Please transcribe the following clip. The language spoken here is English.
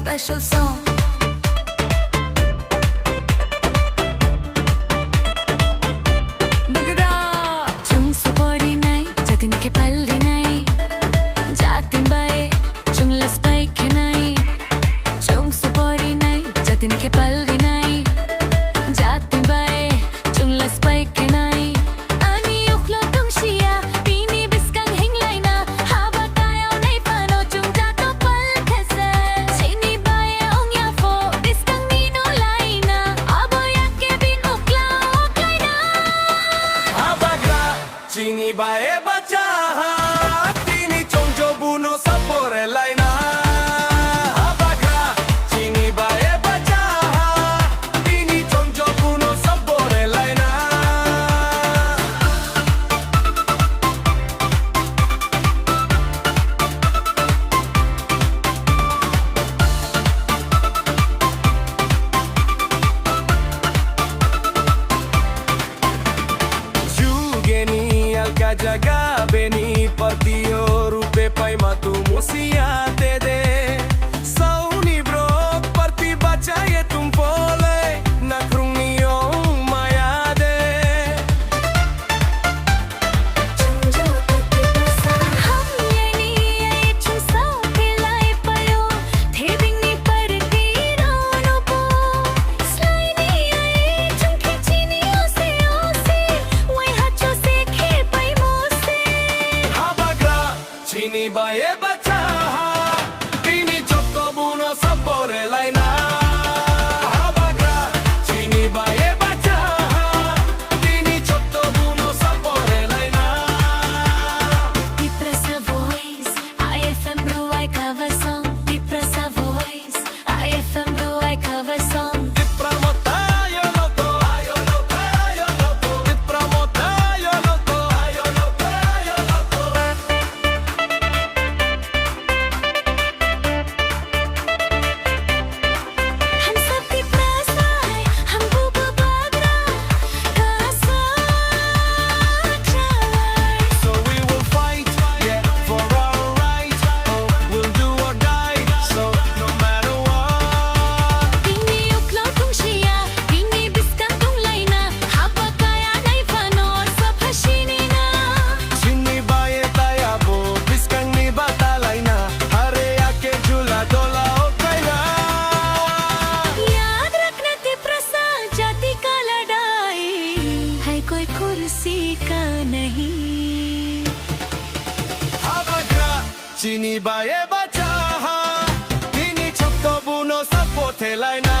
special song. Chung supporti nai, jatin ke palli nai, jatin bae, chung las pai ke nai. Chung supporti nai, jatin ke palli nai, jatin bae, chung las pai ke nai. Ani uklo tung siya, pini biskang hinglay na, haba tayo nai pano chung jato pal kese. Chini bae ong ya fo, biskang nino lai na, abo yakke bin ukla oklay na. Abagra, chini bae bacha, tini chongjo buno sapore laina. Abagra, chini bae bacha, tini chongjo buno sapore laina. Jugeni alka jaga beni partiyo rupe pai matu musia de de. Sauni bro parti bacha ye tum pole na krungiyo maya de. हम ये नी ये chung sa pilai payo, thebing ni par tirano po. Slay ni ye chung khichini ose, wai hacho se khe pai mo se. Abagra, chini bae bacha, tini chotto buno sapore laina. Abagra, chini bae bacha, tini chotto buno sapore laina. Depressa voice, IFM bro I cover song. Depressa voice, IFM bro I cover song. Dipramota yo loco, yo loco, yo loco. Dipramota yo loco, yo loco, yo loco. हम सब depressa है, हम bubu bagra, kasa try. So we will fight, yeah, for our right. Oh, we'll do or die, so no matter what. Pini uklo tung siya, pini biskang tung laina, haba kaya nai fano sa phashini na. Chini bae taya bo, biskang ni batalay na. Hare ake jula dola o kaya. याद रखना depressa जाति का लड़ाई है, कोई कुर्सी का नहीं. Abagra, chini bae bacha, tini chotto buno sapote laina.